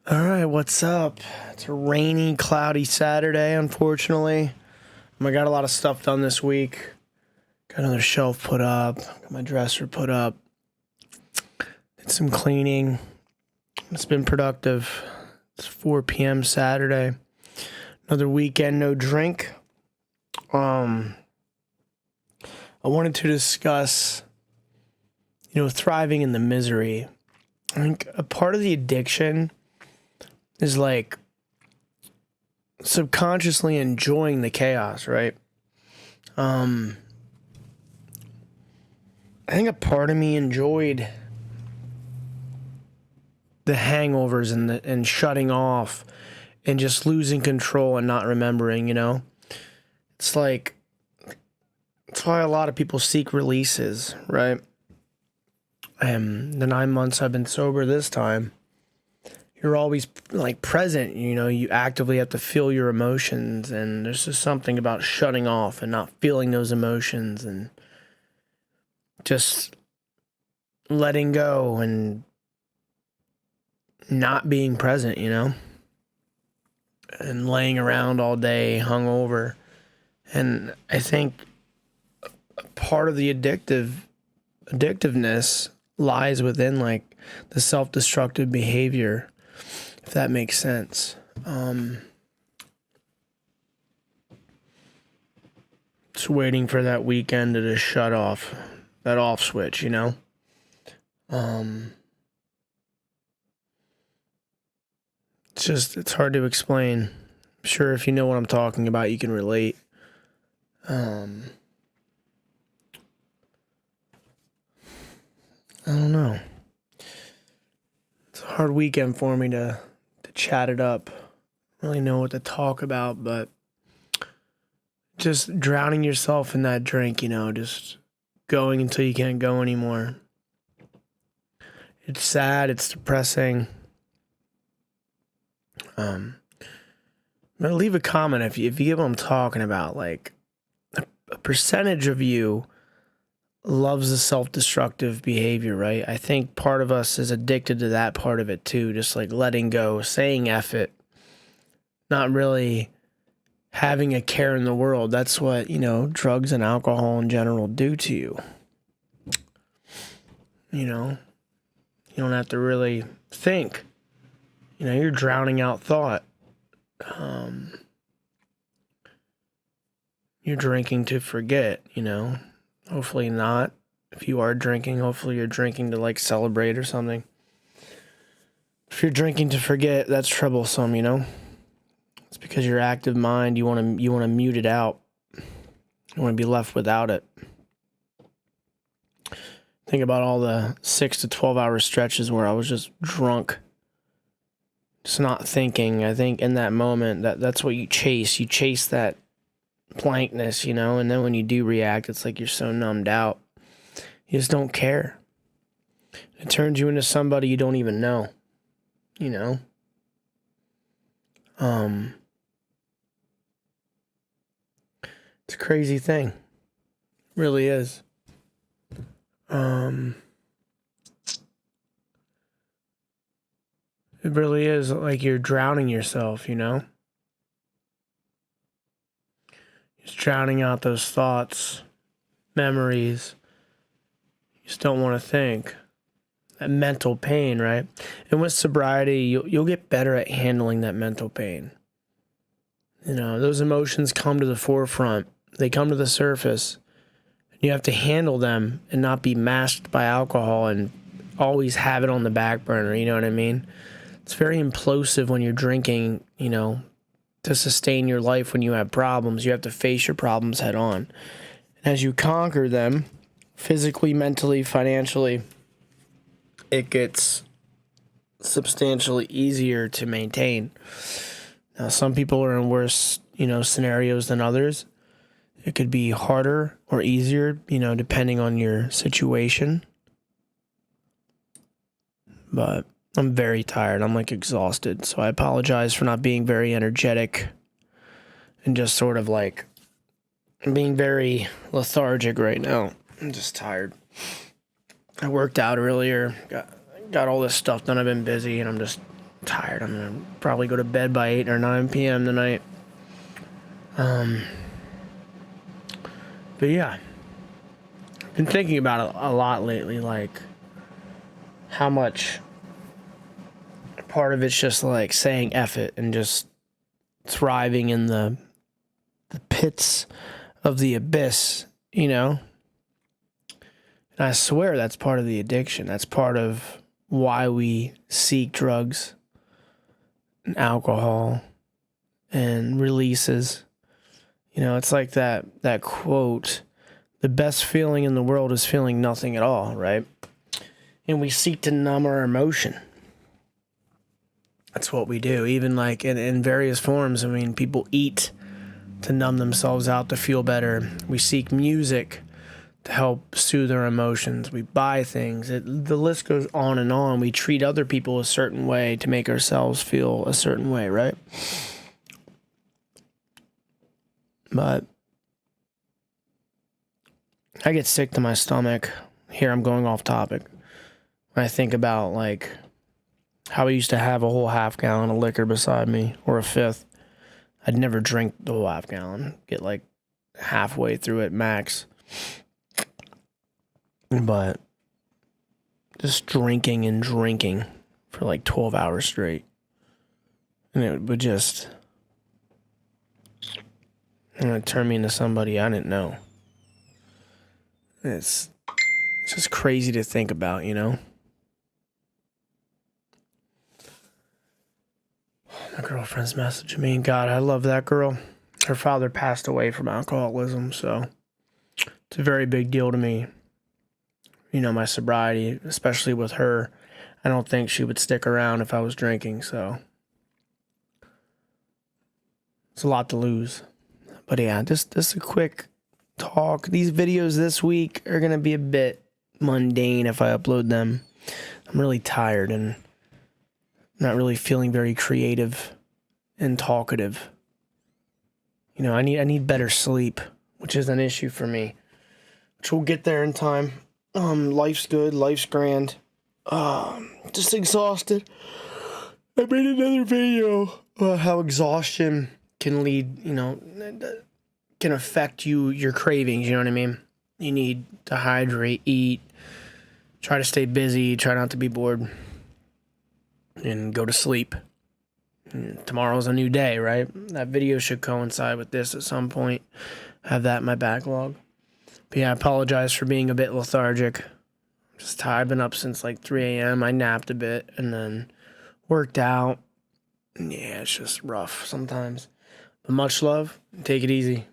All right, what's up? It's a rainy, cloudy Saturday, unfortunately. I got a lot of stuff done this week. Got another shelf put up, got my dresser put up. Did some cleaning. It's been productive. It's 4 p.m. Saturday. Another weekend, no drink. I wanted to discuss, thriving in the misery. I think a part of the addiction is like subconsciously enjoying the chaos, right? I think a part of me enjoyed the hangovers and shutting off and just losing control and not remembering, It's like, it's why a lot of people seek releases, right? The 9 months I've been sober this time, you're always like present, you actively have to feel your emotions, and there's just something about shutting off and not feeling those emotions and just letting go and not being present, and laying around all day hungover. And I think part of the addictiveness lies within like the self-destructive behavior, if that makes sense. Just waiting for that weekend to just shut off, that off switch, It's hard to explain. I'm sure if you know what I'm talking about, you can relate. I don't know. It's a hard weekend for me to chat it up. I don't really know what to talk about, but just drowning yourself in that drink, just going until you can't go anymore. It's sad, it's depressing. But leave a comment if you get what I'm talking about. Like, a percentage of you loves the self-destructive behavior, right? I think part of us is addicted to that part of it too, just like letting go, saying F it, not really having a care in the world. That's what, drugs and alcohol in general do to you. You don't have to really think. You're drowning out thought. You're drinking to forget, Hopefully not. If you are drinking, hopefully you're drinking to like celebrate or something. If you're drinking to forget, that's troublesome, It's because your active mind, you want to mute it out. You want to be left without it. Think about all the 6 to 12 hour stretches where I was just drunk, just not thinking. I think in that moment, that's what you chase. You chase that blankness, and then when you do react, it's like you're so numbed out. You just don't care. It turns you into somebody you don't even know, It's a crazy thing. It really is. It really is like you're drowning yourself, Just drowning out those thoughts, memories. You just don't want to think. That mental pain, right? And with sobriety, you'll get better at handling that mental pain. Those emotions come to the forefront. They come to the surface. You have to handle them and not be masked by alcohol and always have it on the back burner, you know what I mean? It's very implosive when you're drinking, to sustain your life when you have problems. You have to face your problems head on. And as you conquer them, physically, mentally, financially, it gets substantially easier to maintain. Now, some people are in worse, scenarios than others. It could be harder or easier, depending on your situation. But I'm very tired. I'm like exhausted. So I apologize for not being very energetic and just sort of like being very lethargic right now. I'm just tired. I worked out earlier, got all this stuff done. I've been busy and I'm just tired. I'm gonna probably go to bed by 8 or 9 p.m. tonight. But yeah, been thinking about it a lot lately, like how much part of it's just like saying F it and just thriving in the pits of the abyss, you know? And I swear that's part of the addiction. That's part of why we seek drugs and alcohol and releases. You know, it's like that quote, the best feeling in the world is feeling nothing at all, right? And we seek to numb our emotion. That's what we do, even like in various forms. I mean, people eat to numb themselves out, to feel better. We seek music to help soothe our emotions. We buy things. The list goes on and on. We treat other people a certain way to make ourselves feel a certain way, right? But I get sick to my stomach. Here, I'm going off topic. When I think about like how I used to have a whole half gallon of liquor beside me, or a fifth. I'd never drink the whole half gallon. Get like halfway through it max. But just drinking and drinking for like 12 hours straight. And it would just turn me into somebody I didn't know. It's just crazy to think about, you know? My girlfriend's messaging me. God, I love that girl. Her father passed away from alcoholism, so it's a very big deal to me. You know, my sobriety, especially with her. I don't think she would stick around if I was drinking, so it's a lot to lose. But yeah, just a quick talk. These videos this week are going to be a bit mundane if I upload them. I'm really tired and not really feeling very creative and talkative. You know, I need better sleep, which is an issue for me. Which we'll get there in time. Life's good, life's grand. Just exhausted. I made another video about how exhaustion can lead, you know, can affect your cravings, you know what I mean? You need to hydrate, eat, try to stay busy, try not to be bored, and go to sleep. And tomorrow's a new day, right? That video should coincide with this at some point. Have that in my backlog. But yeah, I apologize for being a bit lethargic. Just tired. I've been up since like 3 a.m. I napped a bit and then worked out. Yeah, it's just rough sometimes. But much love. Take it easy.